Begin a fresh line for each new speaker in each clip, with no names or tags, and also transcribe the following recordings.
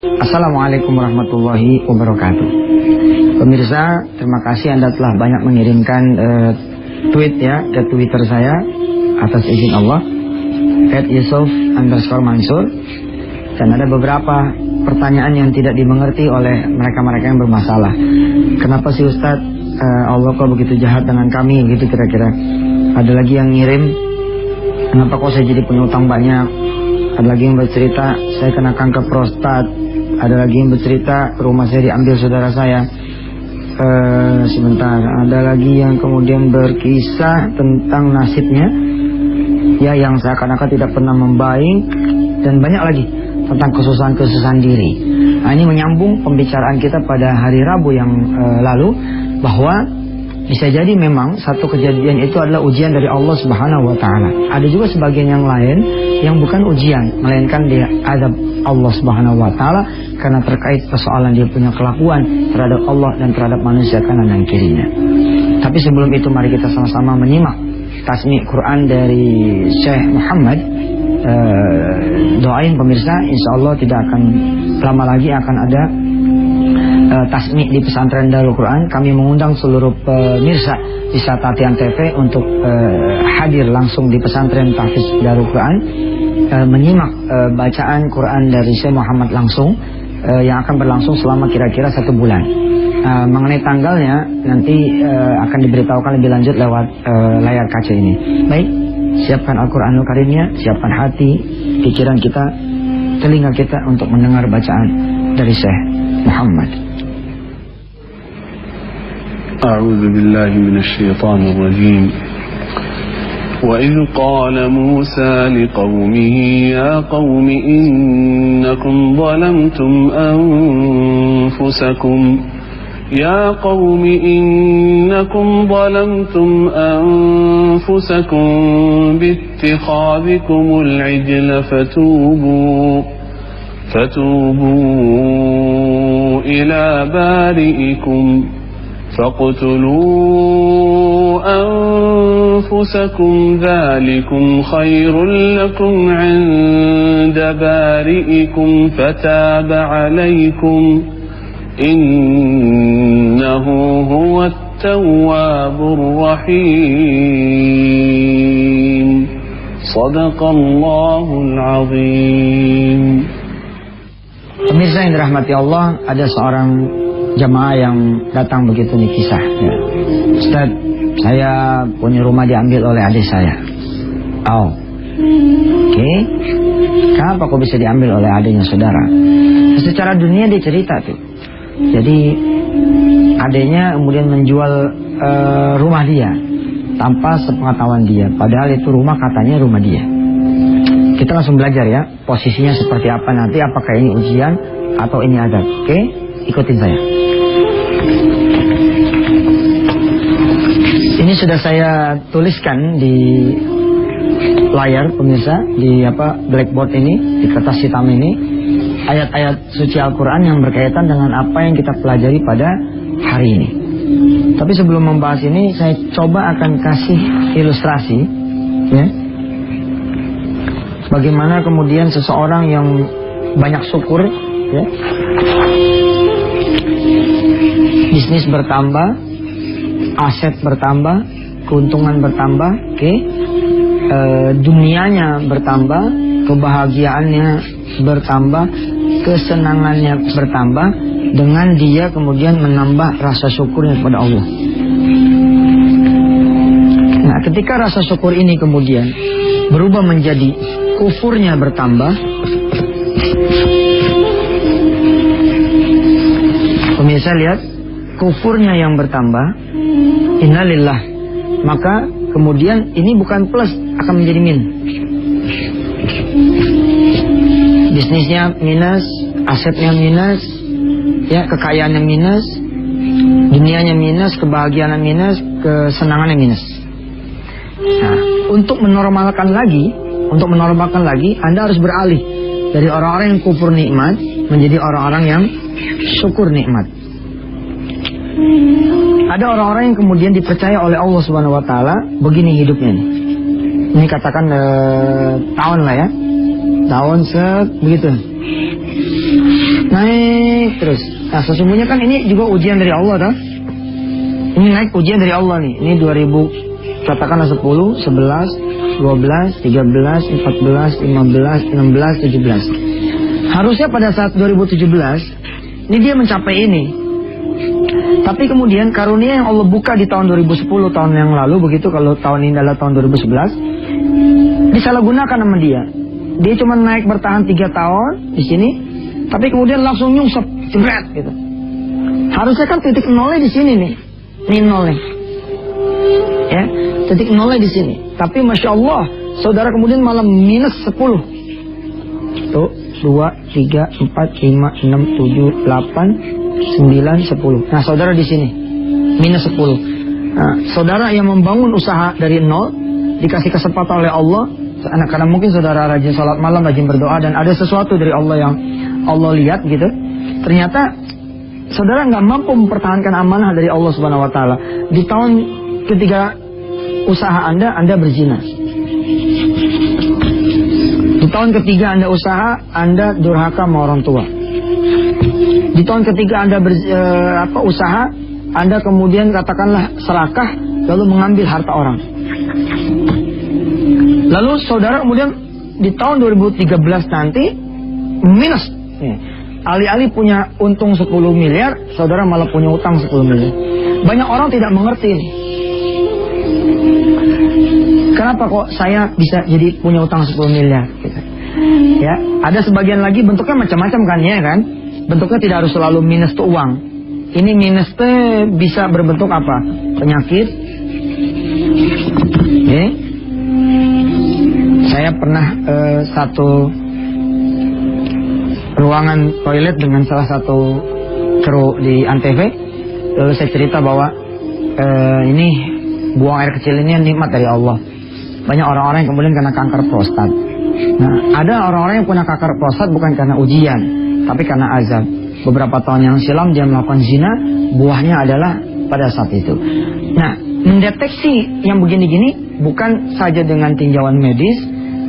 Assalamualaikum warahmatullahi wabarakatuh. Pemirsa, terima kasih Anda telah banyak mengirimkan tweet ya ke Twitter saya atas izin Allah @Yusuf_Mansur. Dan ada beberapa pertanyaan yang tidak dimengerti oleh mereka-mereka yang bermasalah. Kenapa sih Ustadz Allah kok begitu jahat dengan kami, begitu kira-kira. Ada lagi yang ngirim, kenapa kok saya jadi punya utang banyak. Ada lagi yang bercerita saya kena kanker prostat. Ada lagi yang bercerita rumah saya diambil saudara saya. Sebentar, ada lagi yang kemudian berkisah tentang nasibnya ya, yang seakan-akan tidak pernah membaik. Dan banyak lagi tentang kesusahan-kesusahan diri. Nah, ini menyambung pembicaraan kita pada hari Rabu yang lalu, bahwa bisa jadi memang satu kejadian itu adalah ujian dari Allah Subhanahu wa taala. Ada juga sebagian yang lain yang bukan ujian, melainkan dia azab Allah Subhanahu wa taala karena terkait persoalan dia punya kelakuan terhadap Allah dan terhadap manusia kanan dan kirinya. Tapi sebelum itu mari kita sama-sama menyimak tasmi' Quran dari Syekh Muhammad. Doain pemirsa, insyaallah tidak akan lama lagi akan ada tasmi' di pesantren Darul Quran. Kami mengundang seluruh pemirsa di Satatian TV untuk hadir langsung di pesantren Tahfiz Darul Quran, menyimak bacaan Quran dari Syekh Muhammad langsung, yang akan berlangsung selama kira-kira 1 bulan. Mengenai tanggalnya nanti akan diberitahukan lebih lanjut lewat layar kaca ini. Baik, siapkan Al-Quranul Karimnya, siapkan hati, pikiran kita, telinga kita untuk mendengar bacaan dari Syekh Muhammad.
أعوذ بالله من الشيطان الرجيم وإذ قال موسى لقومه يا قوم إنكم ظلمتم أنفسكم باتخاذكم العجل فتوبوا إلى بارئكم فاقتلوا أنفسكم ذلكم خير لكم عند بارئكم فتاب عليكم إنه هو التواب الرحيم صدق الله العظيم.
Pemirsa yang dirahmati Allah, ada seorang jamaah yang datang begitu nih kisah ya. Ustaz, saya punya rumah diambil oleh adik saya. Oke. Kenapa kok bisa diambil oleh adiknya saudara? Secara dunia dia cerita tuh. Jadi adiknya kemudian menjual rumah dia tanpa sepengetahuan dia. Padahal itu rumah katanya rumah dia. Kita langsung belajar ya, posisinya seperti apa nanti, apakah ini ujian atau ini azab. Oke, ikutin saya. Ini sudah saya tuliskan di layar pemirsa, di blackboard ini, di kertas hitam ini, ayat-ayat suci Al-Quran yang berkaitan dengan apa yang kita pelajari pada hari ini. Tapi sebelum membahas ini, saya coba akan kasih ilustrasi ya, bagaimana kemudian seseorang yang banyak syukur ya, bisnis bertambah, aset bertambah, keuntungan bertambah, dunianya bertambah, kebahagiaannya bertambah, kesenangannya bertambah, dengan dia kemudian menambah rasa syukurnya kepada Allah. Nah, ketika rasa syukur ini kemudian berubah menjadi kufurnya bertambah, pemirsa lihat, kufurnya yang bertambah, innalillah, maka kemudian ini bukan plus, akan menjadi min. Bisnisnya minus, asetnya minus, ya, kekayaannya minus, dunianya minus, kebahagiaannya minus, kesenangannya minus. Nah, untuk menormalkan lagi, Anda harus beralih dari orang-orang yang kufur nikmat menjadi orang-orang yang syukur nikmat. Ada orang-orang yang kemudian dipercaya oleh Allah Subhanahu wa taala begini hidupnya nih. Ini katakan tahun lah ya. Tahun begitu. Nah, naik terus. Nah sesungguhnya kan ini juga ujian dari Allah kan. Ini naik ujian dari Allah nih. Ini 2000, katakanlah 10, 11, 12, 13, 14, 15, 16, 17. Harusnya pada saat 2017 ini dia mencapai ini. Tapi kemudian karunia yang Allah buka di tahun 2010, tahun yang lalu begitu, kalau tahun ini adalah tahun 2011, disalahgunakan sama dia. Dia cuma naik bertahan 3 tahun di sini, tapi kemudian langsung nyungsep, jebret gitu. Harusnya kan titik nolnya di sini nih. Ini nol nih. Ya, titik nolnya di sini. Tapi Masya Allah, saudara kemudian malah minus 10. Tuh, 2, 3, 4, 5, 6, 7, 8, 9, 10. Nah, saudara di sini minus 10. Nah, saudara yang membangun usaha dari nol, dikasih kesempatan oleh Allah. Karena mungkin saudara rajin salat malam, rajin berdoa, dan ada sesuatu dari Allah yang Allah lihat gitu. Ternyata saudara nggak mampu mempertahankan amanah dari Allah Subhanahu Wa Taala. Di tahun ketiga usaha Anda berzina. Di tahun ketiga Anda usaha, Anda durhaka sama orang tua. Di tahun ketiga Anda usaha, Anda kemudian katakanlah serakah, lalu mengambil harta orang. Lalu saudara kemudian di tahun 2013 nanti minus. Alih-alih punya untung 10 miliar, saudara malah punya utang 10 miliar. Banyak orang tidak mengerti ini. Kenapa kok saya bisa jadi punya utang 10 miliar? Gitu. Ya, ada sebagian lagi bentuknya macam-macam kan ya kan? Bentuknya tidak harus selalu minus tuh uang. Ini minus tuh bisa berbentuk apa? Penyakit. Okay. Saya pernah satu ruangan toilet dengan salah satu kru di Antv. Lalu saya cerita bahwa ini buang air kecil ini nikmat dari Allah. Banyak orang-orang yang kemudian kena kanker prostat. Nah, ada orang-orang yang punya kanker prostat bukan karena ujian, tapi karena azab. Beberapa tahun yang silam dia melakukan zina, buahnya adalah pada saat itu. Nah, mendeteksi yang begini-gini bukan saja dengan tinjauan medis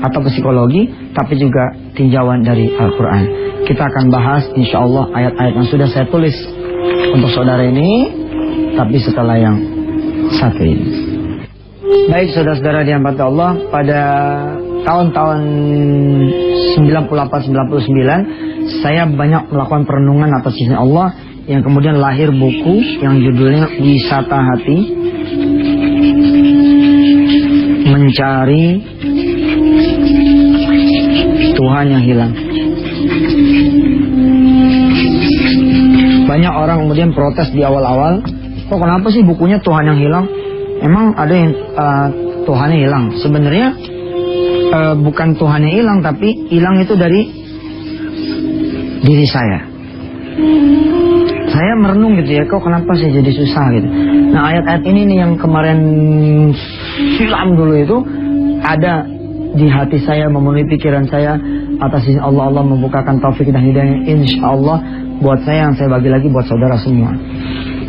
atau psikologi, tapi juga tinjauan dari Al-Quran. Kita akan bahas insya Allah ayat-ayat yang sudah saya tulis untuk saudara ini, tapi setelah yang satu ini. Baik saudara-saudara dirahmati Allah, pada tahun-tahun 98-99 saya banyak melakukan perenungan atas izin Allah, yang kemudian lahir buku yang judulnya Wisata Hati, Mencari Tuhan yang Hilang. Banyak orang kemudian protes di awal-awal, kok kenapa sih bukunya Tuhan yang Hilang? Emang ada yang Tuhannya hilang? Sebenarnya bukan Tuhannya hilang, tapi hilang itu dari diri saya. Saya merenung gitu ya, kok kenapa sih jadi susah gitu. Nah ayat-ayat ini nih yang kemarin silam dulu itu ada di hati saya, memenuhi pikiran saya atas izin Allah. Allah membukakan taufik dan hidayah insya Allah buat saya, yang saya bagi lagi buat saudara semua.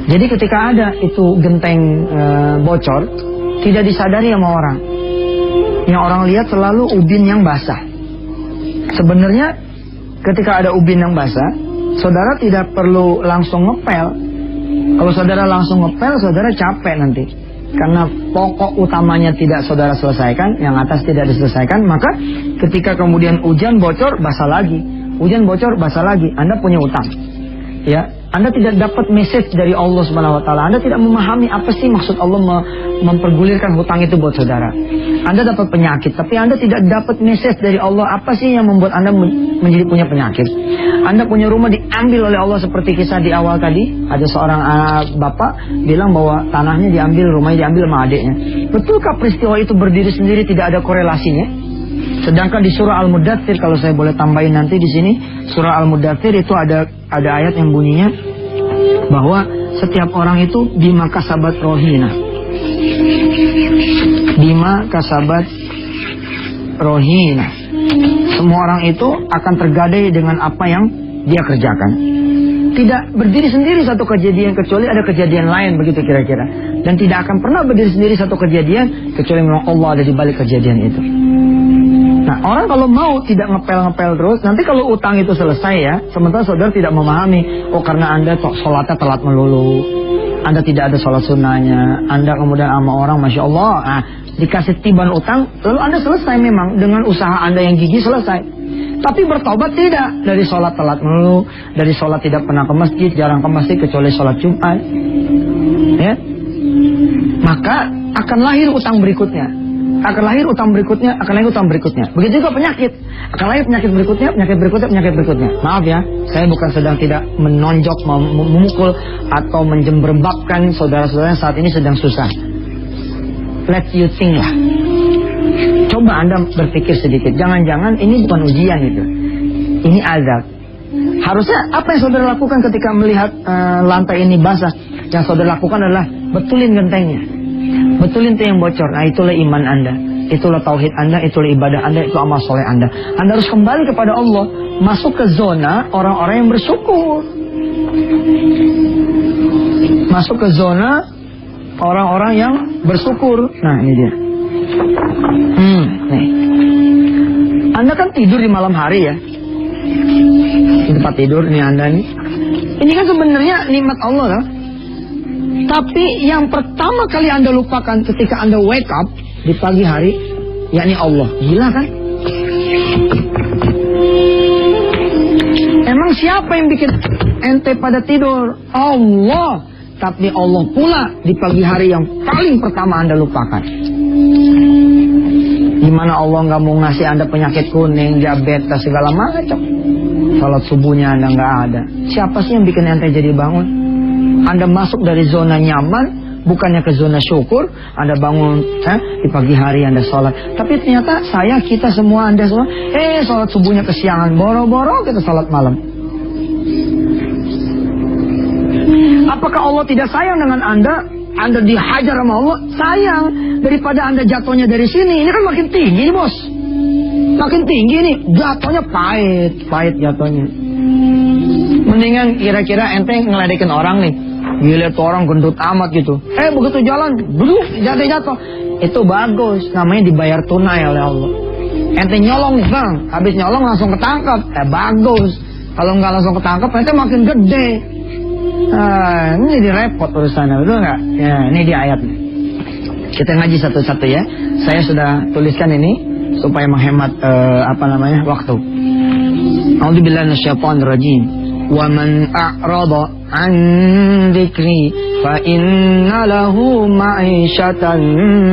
Jadi ketika ada itu genteng bocor, tidak disadari sama orang. Yang orang lihat selalu ubin yang basah. Sebenarnya ketika ada ubin yang basah, saudara tidak perlu langsung ngepel. Kalau saudara langsung ngepel, saudara capek nanti. Karena pokok utamanya tidak saudara selesaikan, yang atas tidak diselesaikan, maka ketika kemudian hujan bocor, basah lagi. Hujan bocor, basah lagi. Anda punya utang. Ya, Anda tidak dapat message dari Allah Subhanahu Wa Taala. Anda tidak memahami apa sih maksud Allah mempergulirkan hutang itu buat saudara. Anda dapat penyakit, tapi Anda tidak dapat message dari Allah apa sih yang membuat Anda menjadi punya penyakit. Anda punya rumah diambil oleh Allah seperti kisah di awal tadi. Ada seorang bapak bilang bahwa tanahnya diambil, rumahnya diambil sama adiknya. Betulkah peristiwa itu berdiri sendiri, tidak ada korelasinya? Sedangkan di surah Al-Mudaththir, kalau saya boleh tambahin nanti di sini, surah Al-Mudaththir itu ada ayat yang bunyinya bahwa setiap orang itu bima kasabat rohina. Bima kasabat rohina. Semua orang itu akan tergadai dengan apa yang dia kerjakan. Tidak berdiri sendiri satu kejadian kecuali ada kejadian lain, begitu kira-kira. Dan tidak akan pernah berdiri sendiri satu kejadian kecuali memang Allah ada di balik kejadian itu. Nah, Nah, orang kalau mau tidak ngepel-ngepel terus, nanti kalau utang itu selesai ya, sementara saudara tidak memahami, oh karena Anda sholatnya telat melulu, Anda tidak ada sholat sunnahnya, Anda kemudian sama orang, Masya Allah, nah, dikasih tiban utang, lalu Anda selesai memang, dengan usaha Anda yang gigih selesai. Tapi bertobat tidak, dari sholat telat melulu, dari sholat tidak pernah ke masjid, jarang ke masjid kecuali sholat Jumat, ya, maka akan lahir utang berikutnya. Akan lahir utang berikutnya, akan lahir utang berikutnya. Begitu juga penyakit. Akan lahir penyakit berikutnya, penyakit berikutnya, penyakit berikutnya. Maaf ya, saya bukan sedang tidak menonjok, memukul, atau menjemberbabkan saudara-saudara yang saat ini sedang susah. Let you think lah. Coba Anda berpikir sedikit. Jangan-jangan ini bukan ujian itu. Ini azab. Harusnya apa yang saudara lakukan ketika melihat lantai ini basah? Yang saudara lakukan adalah betulin gentengnya. Betulin itu yang bocor. Nah, itulah iman Anda, itulah tauhid Anda, itulah ibadah Anda, itu amal soleh Anda. Anda harus kembali kepada Allah, masuk ke zona orang-orang yang bersyukur. Masuk ke zona orang-orang yang bersyukur. Nah, ini dia. Nih. Anda kan tidur di malam hari ya, di tempat tidur nih Anda nih. Ini kan sebenarnya nikmat Allah kan? Tapi yang pertama kali Anda lupakan ketika Anda wake up di pagi hari, yakni Allah. Gila kan? Emang siapa yang bikin ente pada tidur? Allah. Tapi Allah pula di pagi hari yang paling pertama Anda lupakan. Gimana Allah nggak mau ngasih Anda penyakit kuning, diabetes, segala macam. Salat subuhnya Anda nggak ada. Siapa sih yang bikin ente jadi bangun? Anda masuk dari zona nyaman, bukannya ke zona syukur. Anda bangun di pagi hari Anda sholat. Tapi ternyata kita semua, Anda semua, sholat subuhnya kesiangan, boro-boro kita sholat malam. Apakah Allah tidak sayang dengan Anda? Anda dihajar sama Allah? Sayang. Daripada Anda jatuhnya dari sini, ini kan makin tinggi nih bos. Makin tinggi nih, jatuhnya pahit jatuhnya. Mendingan kira-kira ente ngeledekin orang nih. Gila tuh orang gendut amat gitu. Begitu jalan, jatuh. Itu bagus, namanya dibayar tunai oleh Allah. Ente nyolong nih bang, habis nyolong langsung ketangkep. Bagus. Kalau nggak langsung ketangkep, ente makin gede. Ini jadi repot urusannya, betul nggak? Ya, ini dia ayatnya. Kita ngaji satu-satu ya. Saya sudah tuliskan ini supaya menghemat waktu. A'udzubillahi minasyaitonir rajim. Wa man a'rada 'an dzikri fa inna lahu ma'isyatan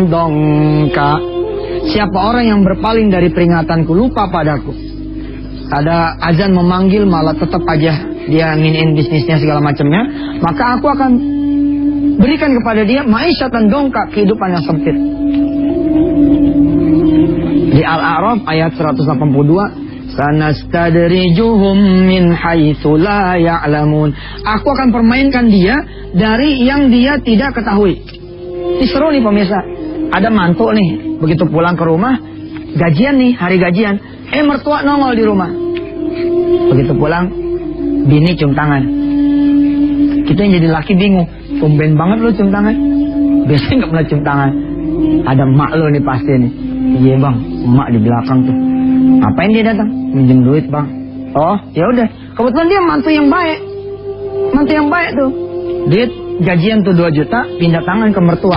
dhanka. Siapa orang yang berpaling dari peringatanku, lupa padaku. Ada azan memanggil malah tetap aja dia nginin bisnisnya segala macamnya, maka aku akan berikan kepada dia ma'isyatan dhanka, kehidupan yang sempit. Di Al-A'raf ayat 182, sanastadrijuhum min haitsu la ya'lamun. Aku akan permainkan dia dari yang dia tidak ketahui. Ini seru nih pemirsa. Ada mantu nih, begitu pulang ke rumah, gajian nih, hari gajian. Mertua nongol di rumah. Begitu pulang, bini cium tangan. Kita yang jadi laki bingung, tumben banget lu cium tangan. Biasanya nggak pernah cium tangan. Ada emak lu nih pasti nih. Iya bang, emak di belakang tuh. Ngapain dia datang? Minjem duit bang. Oh ya udah, kebetulan dia mantu yang baik. Mantu yang baik tuh. Dia gajian tuh 2 juta, pindah tangan ke mertua.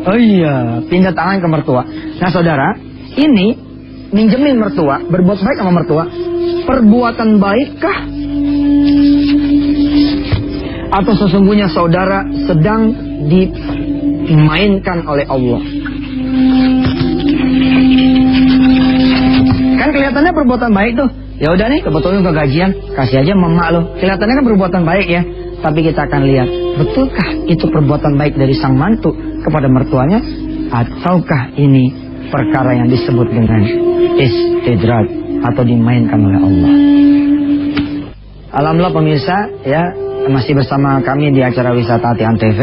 Oh iya, pindah tangan ke mertua. Nah saudara, ini minjemin mertua, berbuat baik sama mertua, perbuatan baikkah? Atau sesungguhnya saudara sedang dimainkan oleh Allah? Kan kelihatannya perbuatan baik tuh. Ya udah nih, kebetulan ke gajian, kasih aja mama lo. Kelihatannya kan perbuatan baik ya. Tapi kita akan lihat, betulkah itu perbuatan baik dari sang mantu kepada mertuanya, ataukah ini perkara yang disebut dengan istidraj atau dimainkan oleh Allah? Alhamdulillah pemirsa ya, masih bersama kami di acara Wisata Hati Antv.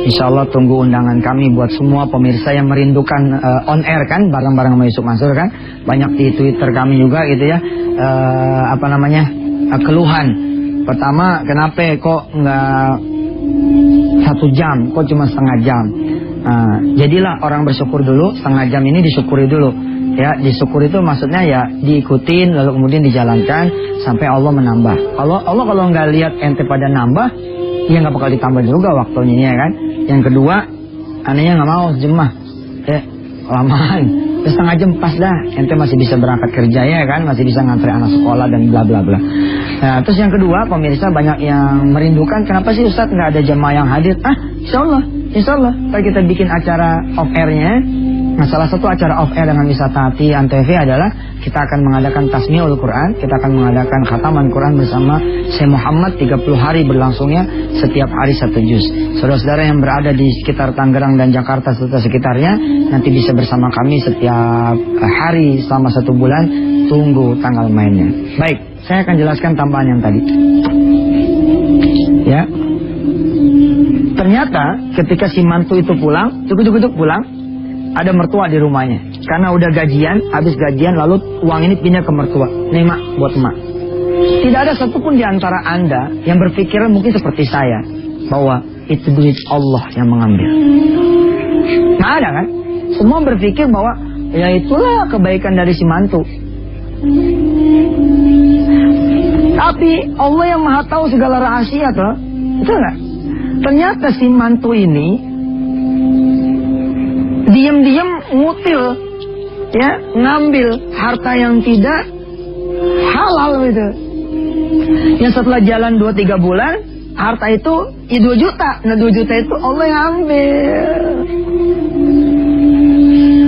Insya Allah tunggu undangan kami buat semua pemirsa yang merindukan on air kan, bareng-bareng sama Yusuf Mansur kan. Banyak di Twitter kami juga gitu ya, keluhan. Pertama, kenapa kok nggak 1 jam, kok cuma setengah jam? Jadilah orang bersyukur dulu, setengah jam ini disyukuri dulu. Ya, disyukur itu maksudnya ya diikutin lalu kemudian dijalankan sampai Allah menambah. Allah kalau nggak lihat ente pada nambah, ya nggak bakal ditambah juga waktunya ya kan. Yang kedua, anehnya nggak mau jemah, kelamaan. Terus setengah jam pas dah, ente masih bisa berangkat kerja ya kan, masih bisa ngantre anak sekolah dan bla bla bla. Nah, terus yang kedua, pemirsa banyak yang merindukan, kenapa sih Ustadz nggak ada jemaah yang hadir? Insya Allah, kalau kita bikin acara off airnya. Nah, salah satu acara off air dengan Wisata Hati Antv adalah kita akan mengadakan Tasmiul Quran, kita akan mengadakan khataman Quran bersama Syekh Muhammad 30 hari berlangsungnya, setiap hari 1 juz. Saudara-saudara yang berada di sekitar Tangerang dan Jakarta serta sekitarnya nanti bisa bersama kami setiap hari selama 1 bulan. Tunggu tanggal mainnya. Baik, saya akan jelaskan tambahan yang tadi. Ya. Ternyata ketika si mantu itu pulang, duduk pulang, ada mertua di rumahnya. Karena udah gajian, habis gajian lalu uang ini pindah ke mertua. Nih mak, buat emak. Tidak ada satupun di antara Anda yang berpikiran mungkin seperti saya, bahwa itu duit Allah yang mengambil. Nggak ada kan? Semua berpikir bahwa ya itulah kebaikan dari si mantu. Tapi Allah yang maha tahu segala rahasia tuh. Betul nggak? Ternyata si mantu ini diam-diam ngutil, ya, ngambil harta yang tidak halal gitu. Yang setelah jalan 2-3 bulan, harta itu 2 juta. Nah 2 juta itu Allah yang ambil.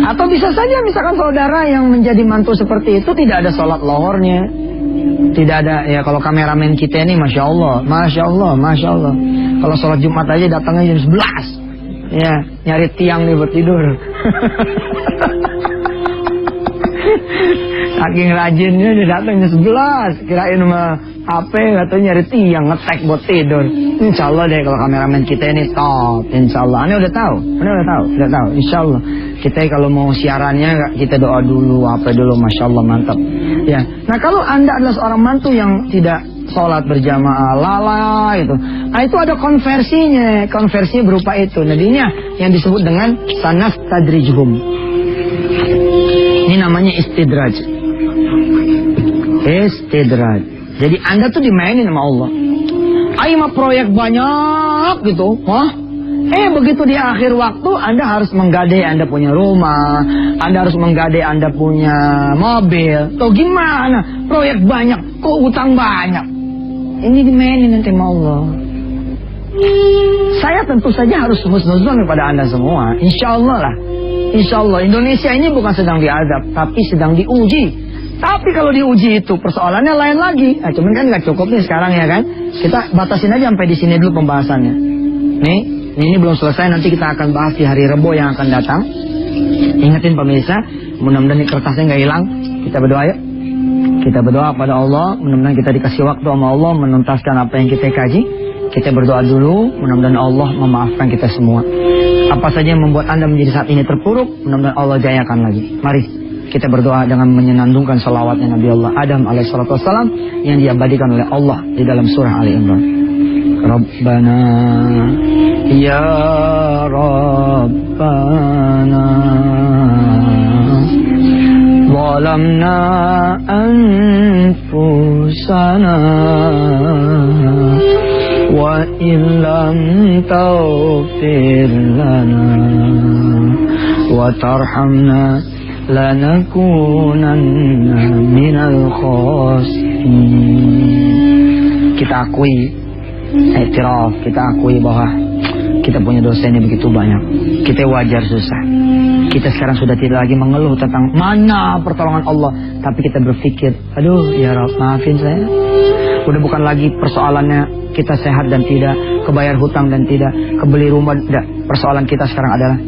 Atau bisa saja misalkan saudara yang menjadi mantu seperti itu tidak ada sholat lohornya, tidak ada, ya kalau kameramen kita ini Masya Allah. Kalau sholat Jumat aja datangnya jam 11. Ya, nyari tiang nih buat tidur. Saking rajinnya dia datang jam 11. Kirain sama HP katanya nyari tiang, ngetek buat tidur. Insya Allah deh kalau kameramen kita ini top. Insya Allah. Anda udah tahu. Insya Allah. Kita kalau mau siarannya kita doa dulu, apa dulu, Masya Allah mantap. Ya. Nah kalau Anda adalah seorang mantu yang tidak sholat berjamaah, lalai itu. Nah itu ada konversinya berupa itu. Jadinya yang disebut dengan sanas tadrijuhum. Ini namanya istidraj. Jadi Anda tuh dimainin sama Allah. Ayo mah proyek banyak gitu, begitu di akhir waktu Anda harus menggadai Anda punya rumah, Anda harus menggadai Anda punya mobil. Tuh gimana? Proyek banyak, kok utang banyak? Ini dimainin nanti sama Allah. Saya tentu saja harus husnuzon kepada Anda semua. Insya Allah lah. Insya Allah Indonesia ini bukan sedang diazab, tapi sedang diuji. Tapi kalau diuji itu persoalannya lain lagi. Nah, cuman kan nggak cukup nih sekarang ya kan. Kita batasin aja sampai di sini dulu pembahasannya. Nih, ini belum selesai. Nanti kita akan bahas di hari Rebo yang akan datang. Ingatin pemirsa, mudah-mudahan kertasnya nggak hilang. Kita berdoa yuk. Kita berdoa pada Allah, mudah-mudahan kita dikasih waktu sama Allah menuntaskan apa yang kita kaji. Kita berdoa dulu, mudah-mudahan Allah memaafkan kita semua. Apa saja yang membuat Anda menjadi saat ini terpuruk, mudah-mudahan Allah jayakan lagi. Mari kita berdoa dengan menyenandungkan salawatnya Nabi Allah Adam alaihissalam yang diabadikan oleh Allah di dalam surah Ali Imran. Rabbana ya Rabbana zalamna anfusana wa illam taghfir lana wa tarhamna lanakunanna minal khasirin. Kita akui, iktiraf, kita akui bahwa kita punya dosa ini begitu banyak. Kita wajar susah. Kita sekarang sudah tidak lagi mengeluh tentang mana pertolongan Allah, tapi kita berpikir, aduh ya Rabb, maafin saya. Udah bukan lagi persoalannya kita sehat dan tidak, kebayar hutang dan tidak, kebeli rumah tidak. Persoalan kita sekarang adalah,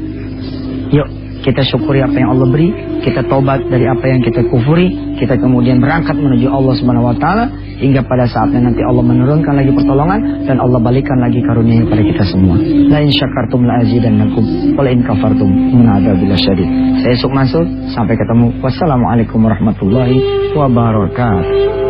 yuk kita syukuri apa yang Allah beri, kita tobat dari apa yang kita kufuri, kita kemudian berangkat menuju Allah Subhanahu wa taala hingga pada saatnya nanti Allah menurunkan lagi pertolongan dan Allah balikan lagi karunia kepada kita semua. La in syakartum la azidannakum wa la in kafartum min adzabil syadid. Saya Suk Mansur, sampai ketemu. Wassalamualaikum warahmatullahi wabarakatuh.